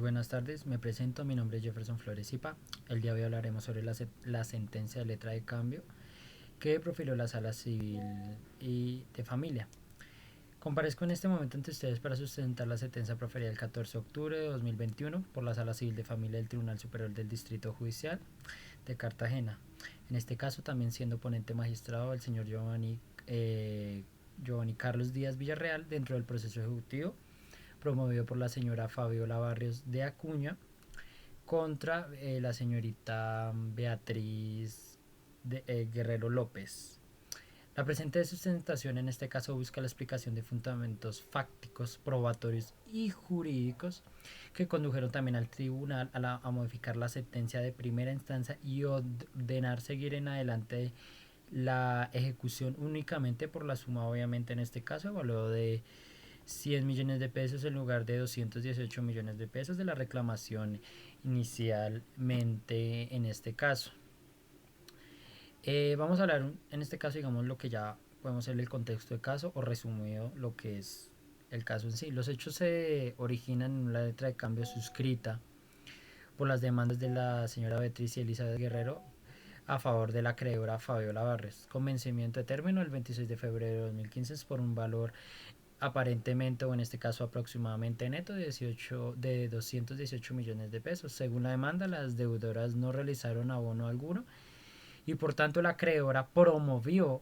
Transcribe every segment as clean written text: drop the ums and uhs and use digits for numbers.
buenas tardes, me presento, mi nombre es Jefferson Flores Zipa. El día de hoy hablaremos sobre la sentencia de letra de cambio que profirió la Sala Civil y de Familia. Comparezco en este momento ante ustedes para sustentar la sentencia proferida el 14 de octubre de 2021 por la Sala Civil de Familia del Tribunal Superior del Distrito Judicial de Cartagena. En este caso también siendo ponente magistrado el señor Giovanni Carlos Díaz Villarreal dentro del proceso ejecutivo promovido por la señora Fabiola Barrios de Acuña contra la señorita Beatriz Guerrero López. La presente sustentación en este caso busca la explicación de fundamentos fácticos, probatorios y jurídicos que condujeron también al tribunal a modificar la sentencia de primera instancia y ordenar seguir en adelante la ejecución únicamente por la suma, obviamente en este caso, evaluado de 100 millones de pesos en lugar de 218 millones de pesos de la reclamación inicialmente en este caso. Vamos a hablar en este caso, digamos, lo que ya podemos ser el contexto de caso o resumido lo que es el caso en sí. Los hechos se originan en una letra de cambio suscrita por las demandas de la señora Beatriz y Elizabeth Guerrero a favor de la acreedora Fabiola Barres, con vencimiento de término el 26 de febrero de 2015 por un valor aparentemente, o en este caso aproximadamente neto de 218 millones de pesos. Según la demanda, las deudoras no realizaron abono alguno y por tanto la acreedora promovió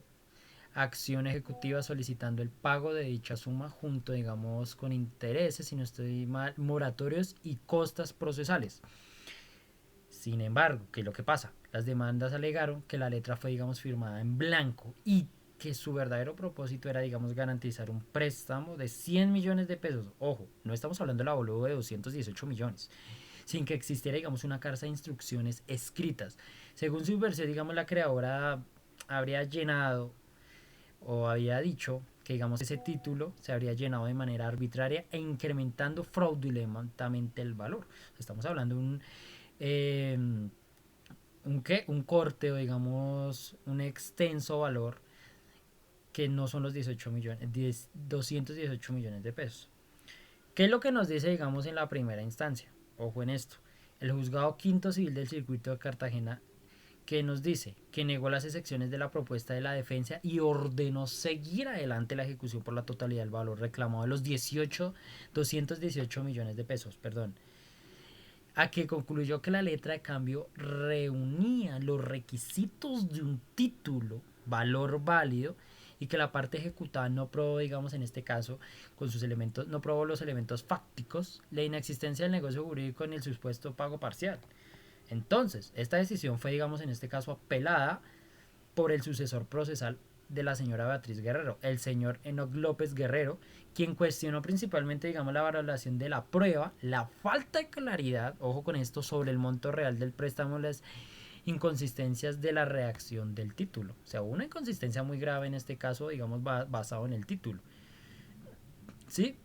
acción ejecutiva solicitando el pago de dicha suma junto, digamos, con intereses, si no estoy mal, moratorios y costas procesales. Sin embargo, ¿qué es lo que pasa? Las demandas alegaron que la letra fue, digamos, firmada en blanco y que su verdadero propósito era, digamos, garantizar un préstamo de 100 millones de pesos. Ojo, no estamos hablando del avalúo de 218 millones, sin que existiera, digamos, una carta de instrucciones escritas. Según su versión, digamos, la creadora habría llenado o había dicho que, digamos, ese título se habría llenado de manera arbitraria e incrementando fraudulentamente el valor. Estamos hablando de eh, un corte o, digamos, un extenso valor que no son los 18 millones, 218 millones de pesos. ¿Qué es lo que nos dice, digamos, en la primera instancia? Ojo en esto. El juzgado quinto civil del circuito de Cartagena, que nos dice que negó las excepciones de la propuesta de la defensa y ordenó seguir adelante la ejecución por la totalidad del valor reclamado de los 218 millones de pesos, perdón, a que concluyó que la letra de cambio reunía los requisitos de un título, valor válido, y que la parte ejecutada no probó, digamos en este caso, con sus elementos, no probó los elementos fácticos, la inexistencia del negocio jurídico en el supuesto pago parcial. Entonces, esta decisión fue, digamos en este caso, apelada por el sucesor procesal de la señora Beatriz Guerrero, el señor Enoc López Guerrero, quien cuestionó principalmente, digamos, la valoración de la prueba, la falta de claridad, ojo con esto, sobre el monto real del préstamo, las inconsistencias de la redacción del título. O sea, una inconsistencia muy grave en este caso, digamos, basado en el título. ¿Sí?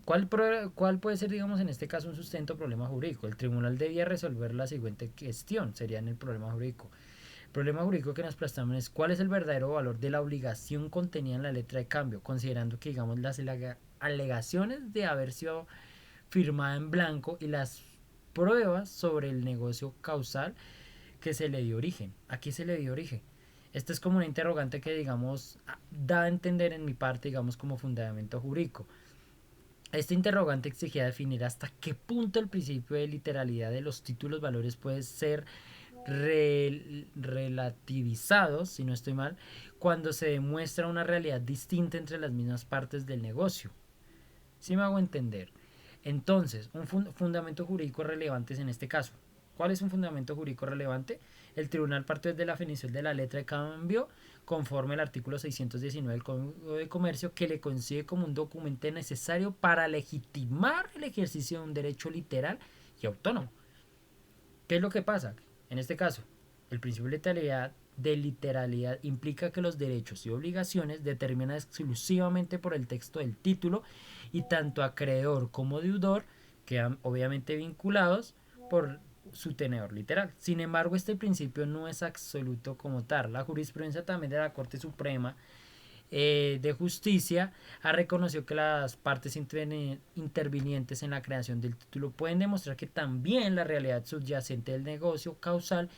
¿Cuál puede ser, digamos, en este caso un sustento problema jurídico? El tribunal debía resolver la siguiente cuestión, sería en el problema jurídico. El problema jurídico que nos prestamos es cuál es el verdadero valor de la obligación contenida en la letra de cambio, considerando que, digamos, las alegaciones de haber sido firmada en blanco y las pruebas sobre el negocio causal que se le dio origen. ¿A qué se le dio origen? Esta es como una interrogante que, digamos, da a entender en mi parte, digamos, como fundamento jurídico. Este interrogante exigía definir hasta qué punto el principio de literalidad de los títulos valores puede ser relativizados, si no estoy mal, cuando se demuestra una realidad distinta entre las mismas partes del negocio. ¿Sí me hago entender? Entonces, un fundamento jurídico relevante es en este caso. ¿Cuál es un fundamento jurídico relevante? El tribunal partió desde la definición de la letra de cambio conforme al artículo 619 del Código de Comercio, que le concibe como un documento necesario para legitimar el ejercicio de un derecho literal y autónomo. ¿Qué es lo que pasa? En este caso, el principio de literalidad implica que los derechos y obligaciones determinan exclusivamente por el texto del título y tanto acreedor como deudor quedan obviamente vinculados por su tenedor literal. Sin embargo, este principio no es absoluto como tal. La jurisprudencia también de la Corte Suprema de Justicia ha reconocido que las partes intervinientes en la creación del título pueden demostrar que también la realidad subyacente del negocio causal,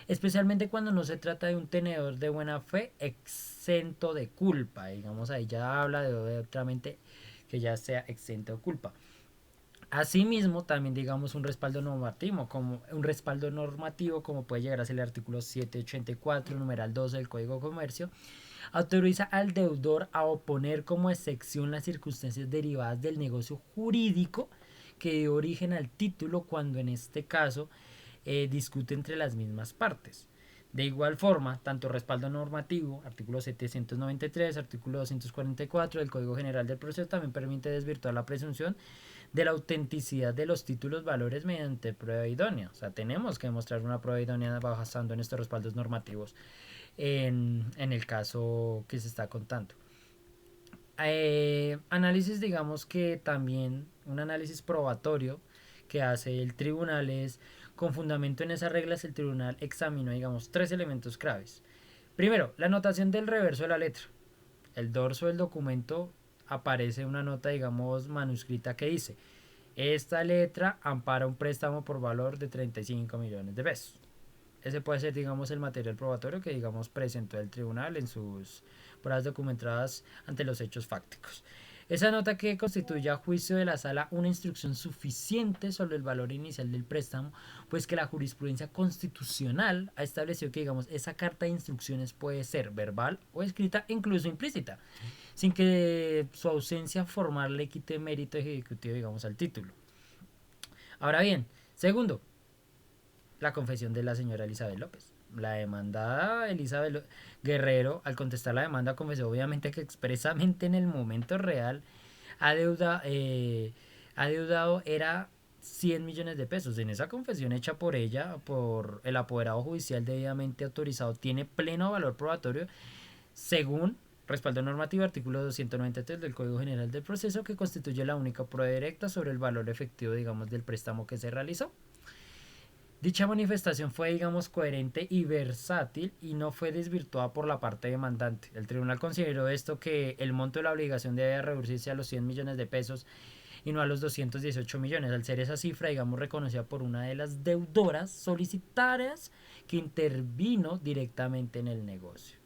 especialmente cuando no se trata de un tenedor de buena fe exento de culpa. Digamos, ahí ya habla de obviamente que ya sea exento de culpa. Asimismo, también digamos un respaldo normativo como puede llegar a ser el artículo 784, numeral 12 del Código de Comercio, autoriza al deudor a oponer como excepción las circunstancias derivadas del negocio jurídico que dio origen al título cuando en este caso discute entre las mismas partes. De igual forma, tanto respaldo normativo, artículo 793, artículo 244 del Código General del Proceso también permite desvirtuar la presunción de la autenticidad de los títulos valores mediante prueba idónea. O sea, tenemos que demostrar una prueba idónea basando en estos respaldos normativos en el caso que se está contando. Análisis, digamos que también un análisis probatorio que hace el tribunal es, con fundamento en esas reglas, el tribunal examinó, digamos, tres elementos claves. Primero, la anotación del reverso de la letra. El dorso del documento aparece una nota, digamos, manuscrita que dice: esta letra ampara un préstamo por valor de 35 millones de pesos. Ese puede ser, digamos, el material probatorio que, digamos, presentó el tribunal en sus pruebas documentadas ante los hechos fácticos. Esa nota que constituye a juicio de la sala una instrucción suficiente sobre el valor inicial del préstamo, pues que la jurisprudencia constitucional ha establecido que, digamos, esa carta de instrucciones puede ser verbal o escrita, incluso implícita, sin que su ausencia formal le quite mérito ejecutivo, digamos, al título. Ahora bien, segundo, la confesión de la señora Elizabeth López. La demandada Elizabeth Guerrero, al contestar la demanda, confesó obviamente que expresamente en el momento real adeudado era 100 millones de pesos. En esa confesión hecha por ella, por el apoderado judicial debidamente autorizado, tiene pleno valor probatorio según respaldo normativo artículo 293 del Código General del Proceso, que constituye la única prueba directa sobre el valor efectivo, digamos, del préstamo que se realizó. Dicha manifestación fue, digamos, coherente y versátil y no fue desvirtuada por la parte demandante. El tribunal consideró esto, que el monto de la obligación debe reducirse a los 100 millones de pesos y no a los 218 millones, al ser esa cifra, digamos, reconocida por una de las deudoras solicitarias que intervino directamente en el negocio.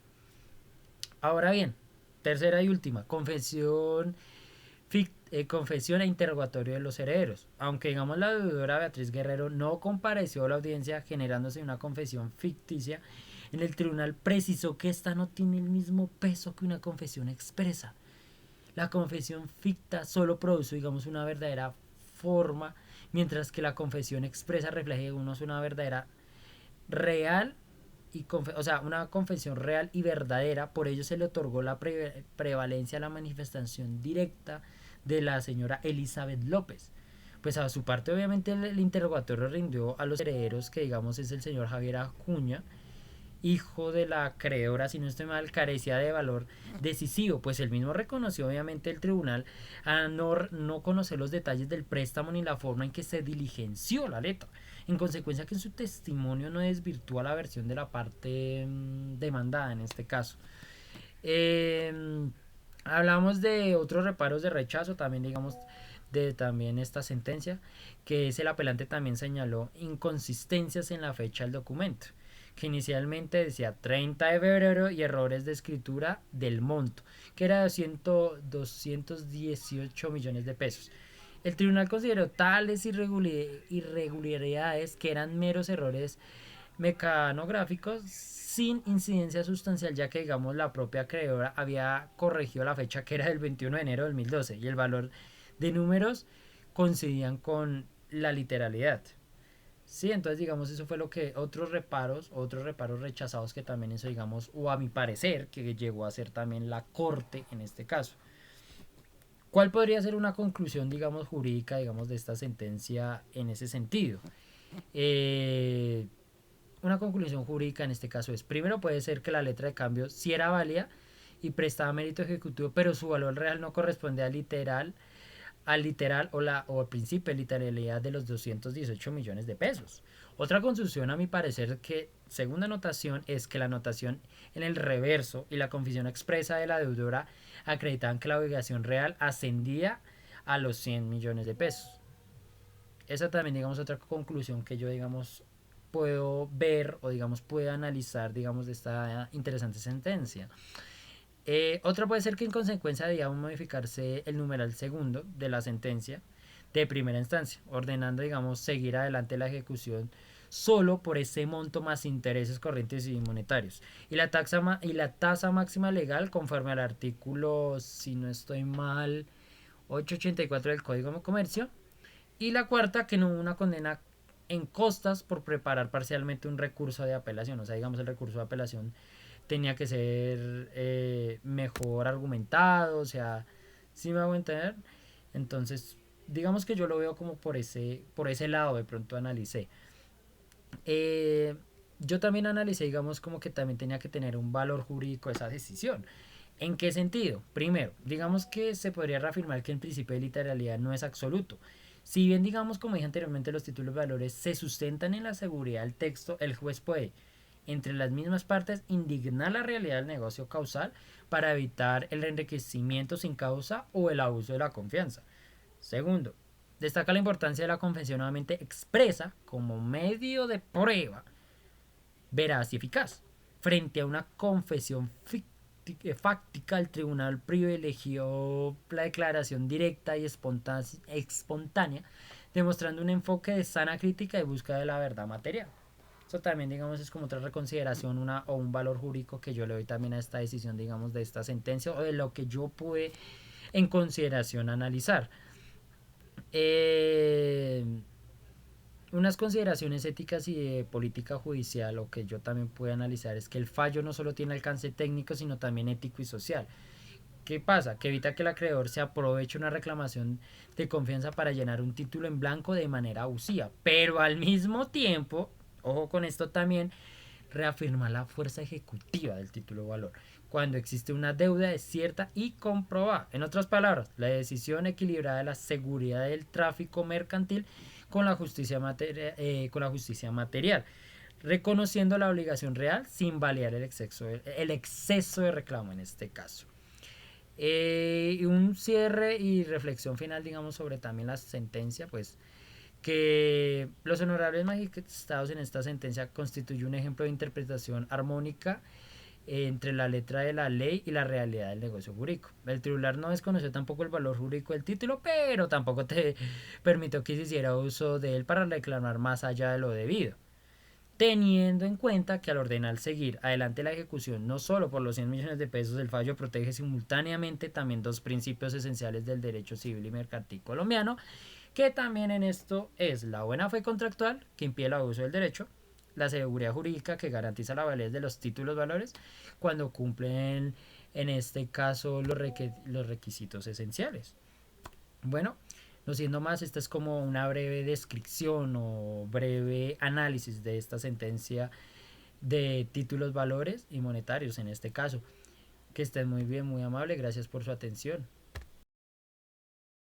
Ahora bien, tercera y última, confesión e interrogatorio de los herederos. Aunque, digamos, la deudora Beatriz Guerrero no compareció a la audiencia generándose una confesión ficticia, en el tribunal precisó que esta no tiene el mismo peso que una confesión expresa. La confesión ficta solo produce, digamos, una verdadera forma, mientras que la confesión expresa refleja una verdadera real o sea, una confesión real y verdadera. Por ello se le otorgó la prevalencia a la manifestación directa de la señora Elizabeth López. Pues a su parte, obviamente, el interrogatorio rindió a los herederos, que, digamos, es el señor Javier Acuña, hijo de la acreedora, si no estoy mal, carecía de valor decisivo, pues el mismo reconoció, obviamente, el tribunal a no conocer los detalles del préstamo ni la forma en que se diligenció la letra. En consecuencia, que en su testimonio no desvirtúa la versión de la parte demandada en este caso. Hablamos de otros reparos de rechazo, también, digamos, de también esta sentencia, que es el apelante también señaló inconsistencias en la fecha del documento, que inicialmente decía 30 de febrero y errores de escritura del monto, que era 218 millones de pesos. El tribunal consideró tales irregularidades que eran meros errores mecanográficos sin incidencia sustancial, ya que, digamos, la propia acreedora había corregido la fecha, que era del 21 de enero de 2012, y el valor de números coincidían con la literalidad. Sí, entonces, digamos, eso fue lo que otros reparos rechazados, que también eso, digamos, o a mi parecer, que llegó a ser también la corte en este caso. ¿Cuál podría ser una conclusión, digamos, jurídica, digamos, de esta sentencia en ese sentido? Una conclusión jurídica en este caso es: primero, puede ser que la letra de cambio sí era válida y prestaba mérito ejecutivo, pero su valor real no corresponde al literal al literal o al principio de literalidad de los 218 millones de pesos. Otra confusión, a mi parecer, que según la anotación, es que la anotación en el reverso y la confesión expresa de la deudora acreditaban que la obligación real ascendía a los 100 millones de pesos. Esa también, digamos, otra conclusión que yo, digamos, puedo ver o, digamos, puedo analizar, digamos, de esta interesante sentencia. Otra puede ser que en consecuencia debía modificarse el numeral segundo de la sentencia de primera instancia, ordenando, digamos, seguir adelante la ejecución solo por ese monto más intereses corrientes y monetarios. Y la tasa máxima legal conforme al artículo, si no estoy mal, 884 del Código de Comercio. Y la cuarta, que no hubo una condena en costas por preparar parcialmente un recurso de apelación. O sea, digamos, el recurso de apelación tenía que ser mejor argumentado, o sea, sí me hago entender. Entonces, digamos que yo lo veo como por ese lado, de pronto analicé. Eh, yo también analicé, digamos, como que también tenía que tener un valor jurídico esa decisión. ¿En qué sentido? Primero, digamos que se podría reafirmar que el principio de literalidad no es absoluto. Si bien, digamos, como dije anteriormente, los títulos de valores se sustentan en la seguridad del texto, el juez puede, entre las mismas partes, indignar la realidad del negocio causal para evitar el enriquecimiento sin causa o el abuso de la confianza. Segundo, destaca la importancia de la confesión nuevamente expresa como medio de prueba veraz y eficaz. Frente a una confesión fáctica, el tribunal privilegió la declaración directa y espontánea, demostrando un enfoque de sana crítica y búsqueda de la verdad material. Eso también, digamos, es como otra reconsideración o un valor jurídico que yo le doy también a esta decisión, digamos, de esta sentencia o de lo que yo pude en consideración analizar. Eh, unas consideraciones éticas y de política judicial, lo que yo también puedo analizar es que el fallo no solo tiene alcance técnico, sino también ético y social. ¿Qué pasa? Que evita que el acreedor se aproveche una reclamación de confianza para llenar un título en blanco de manera abusiva, pero al mismo tiempo, ojo con esto también, reafirma la fuerza ejecutiva del título de valor cuando existe una deuda desierta y comprobada. En otras palabras, la decisión equilibrada de la seguridad del tráfico mercantil con la justicia material, reconociendo la obligación real sin validar el exceso de reclamo en este caso. Un cierre y reflexión final, digamos, sobre también la sentencia, pues que los honorables magistrados en esta sentencia constituye un ejemplo de interpretación armónica entre la letra de la ley y la realidad del negocio jurídico. El tribunal no desconoció tampoco el valor jurídico del título, pero tampoco te permitió que se hiciera uso de él para reclamar más allá de lo debido, teniendo en cuenta que al ordenar seguir adelante la ejecución no solo por los 100 millones de pesos, el fallo protege simultáneamente también dos principios esenciales del derecho civil y mercantil colombiano, que también en esto es la buena fe contractual, que impide el abuso del derecho, la seguridad jurídica, que garantiza la validez de los títulos valores cuando cumplen, en este caso, los requisitos esenciales. Bueno, no siendo más, esta es como una breve descripción o breve análisis de esta sentencia de títulos valores y monetarios en este caso. Que estén muy bien, muy amable, gracias por su atención.